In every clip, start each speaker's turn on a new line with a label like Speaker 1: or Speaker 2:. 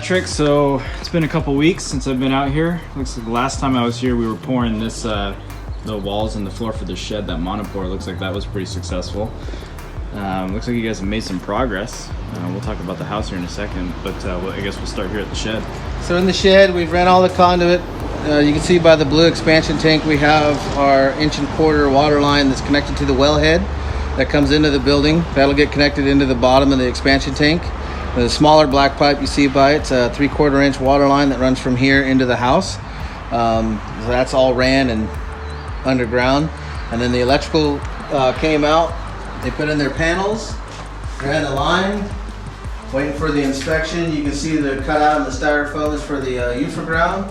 Speaker 1: Trex. So it's been a couple weeks since I've been out here. Looks like the last time I was here we were pouring this the walls and the floor for the shed, that monopore. Looks like that was pretty successful. Looks like you guys have made some progress. We'll talk about the house here in a second, but I guess we'll start here at the shed.
Speaker 2: So in the shed, we've ran all the conduit. You can see by the blue expansion tank, we have our 1.25 inch water line that's connected to the wellhead that comes into the building. That'll get connected into the bottom of the expansion tank. The smaller black pipe you see by it's a 3/4 inch water line that runs from here into the house. So that's all ran and underground. And then the electrical came out. They put in their panels, ran the line, waiting for the inspection. You can see the cutout and the styrofoam is for the UFA ground.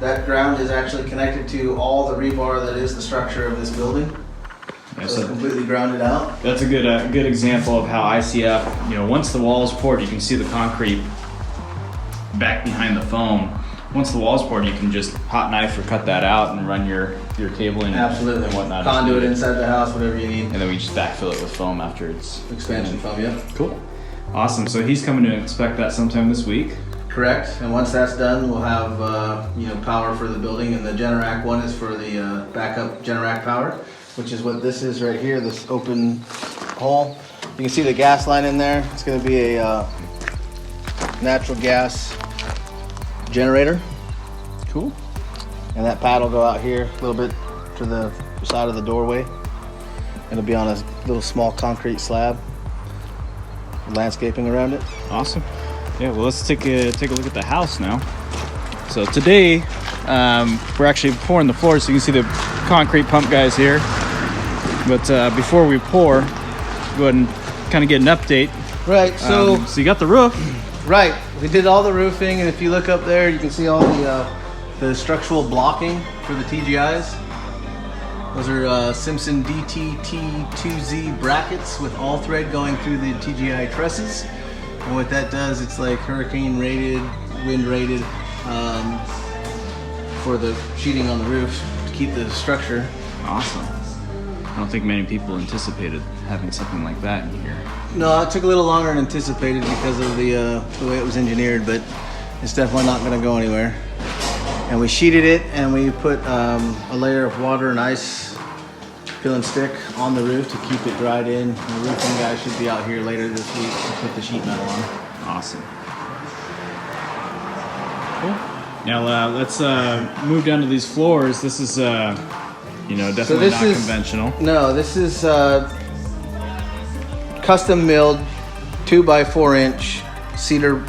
Speaker 2: That ground is actually connected to all the rebar that is the structure of this building.
Speaker 1: Yeah,
Speaker 2: so it's completely grounded out.
Speaker 1: That's a good example of how ICF, once the wall is poured, you can see the concrete back behind the foam. Once the wall is poured, you can just hot knife or cut that out and run your cabling
Speaker 2: Absolutely.
Speaker 1: and whatnot.
Speaker 2: Conduit inside the house, whatever you need.
Speaker 1: And then we just backfill it with foam after it's
Speaker 2: expansion foam. Yeah.
Speaker 1: Cool. Awesome. So he's coming to inspect that sometime this week.
Speaker 2: Correct. And once that's done, we'll have power for the building, and the Generac one is for the backup Generac power, which is what this is right here, this open hole. You can see the gas line in there. It's going to be a natural gas generator.
Speaker 1: Cool.
Speaker 2: And that pad will go out here a little bit to the side of the doorway. It'll be on a little small concrete slab, landscaping around it.
Speaker 1: Awesome. Yeah, well, let's take a look at the house now. So today, we're actually pouring the floor, so you can see the concrete pump guys here. But before we pour, go ahead and kind of get an update.
Speaker 2: Right, so
Speaker 1: you got the roof.
Speaker 2: Right, we did all the roofing, and if you look up there, you can see all the structural blocking for the TGIs. Those are Simpson DTT2Z brackets with all thread going through the TGI trusses. And what that does, it's like hurricane rated, wind rated, for the sheeting on the roof to keep the structure.
Speaker 1: Awesome. I don't think many people anticipated having something like that in here.
Speaker 2: No, it took a little longer than anticipated because of the way it was engineered, but it's definitely not going to go anywhere. And we sheeted it, and we put a layer of water and ice peel and stick on the roof to keep it dried in. The roofing guy should be out here later this week to put the sheet metal on.
Speaker 1: Awesome. Cool. Now let's move down to these floors. This is definitely
Speaker 2: so this
Speaker 1: not conventional.
Speaker 2: No, this is custom milled 2x4 inch cedar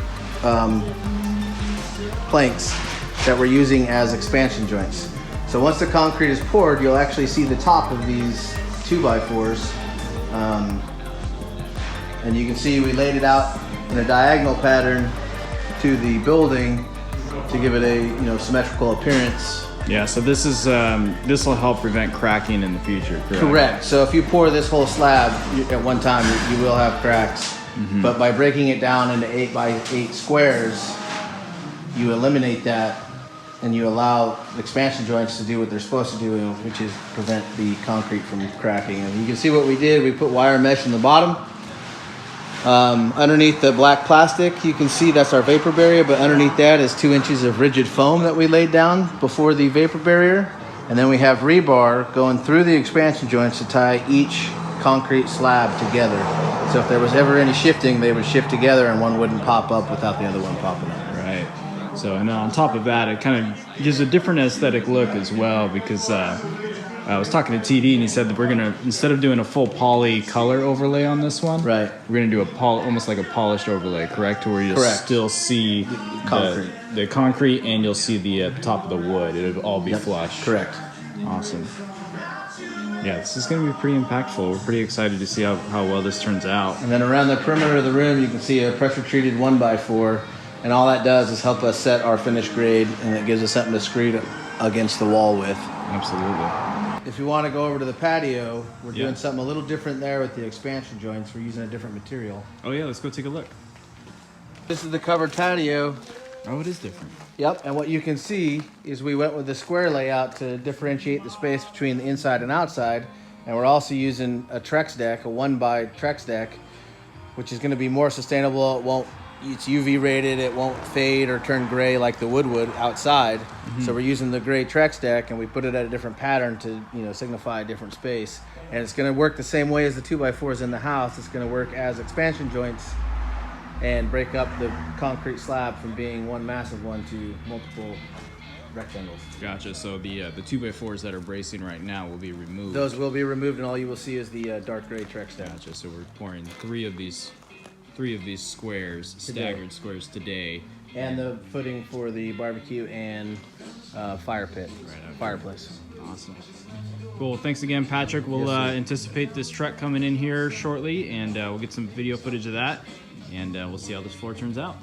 Speaker 2: planks that we're using as expansion joints. So once the concrete is poured, you'll actually see the top of these 2x4s. And you can see we laid it out in a diagonal pattern to the building to give it a symmetrical appearance.
Speaker 1: Yeah, so this is this will help prevent cracking in the future, correct?
Speaker 2: Correct. So if you pour this whole slab at one time, you will have cracks. Mm-hmm. But by breaking it down into 8x8 squares, you eliminate that, and you allow the expansion joints to do what they're supposed to do, which is prevent the concrete from cracking. And you can see what we did. We put wire mesh in the bottom. Underneath the black plastic, you can see that's our vapor barrier, but underneath that is 2 inches of rigid foam that we laid down before the vapor barrier. And then we have rebar going through the expansion joints to tie each concrete slab together. So if there was ever any shifting, they would shift together and one wouldn't pop up without the other one popping up.
Speaker 1: Right. So, and on top of that, it kind of gives a different aesthetic look as well, because I was talking to TD and he said that we're gonna, instead of doing a full poly color overlay on this one,
Speaker 2: right,
Speaker 1: we're gonna do almost like a polished overlay, correct? Where you'll still see the concrete, and you'll see the top of the wood. It'll all be flush.
Speaker 2: Correct.
Speaker 1: Awesome. Yeah, this is gonna be pretty impactful. We're pretty excited to see how well this turns out.
Speaker 2: And then around the perimeter of the room, you can see a pressure treated 1x4. And all that does is help us set our finished grade, and it gives us something to screed against the wall with.
Speaker 1: Absolutely.
Speaker 2: If you want to go over to the patio, we're doing something a little different there with the expansion joints. We're using a different material.
Speaker 1: Oh yeah, let's go take a look.
Speaker 2: This is the covered patio.
Speaker 1: Oh, it is different.
Speaker 2: Yep, and what you can see is we went with the square layout to differentiate the space between the inside and outside. And we're also using a Trex Deck, a 1x Trex Deck, which is going to be more sustainable. It won't it's UV rated. It won't fade or turn gray like the wood would outside. So we're using the gray Trex Deck, and we put it at a different pattern to, you know, signify a different space. And it's going to work the same way as the 2x4s in the house. It's going to work as expansion joints and break up the concrete slab from being one massive one to multiple rectangles.
Speaker 1: Gotcha. So the 2x4s that are bracing right now will be removed.
Speaker 2: Those will be removed, and all you will see is the dark gray Trex Deck.
Speaker 1: Gotcha. So we're pouring three of these squares, staggered squares today.
Speaker 2: And the footing for the barbecue and fire pit, fireplace.
Speaker 1: Awesome. Cool. Thanks again, Patrick. We'll anticipate this truck coming in here shortly, and we'll get some video footage of that, and we'll see how this floor turns out.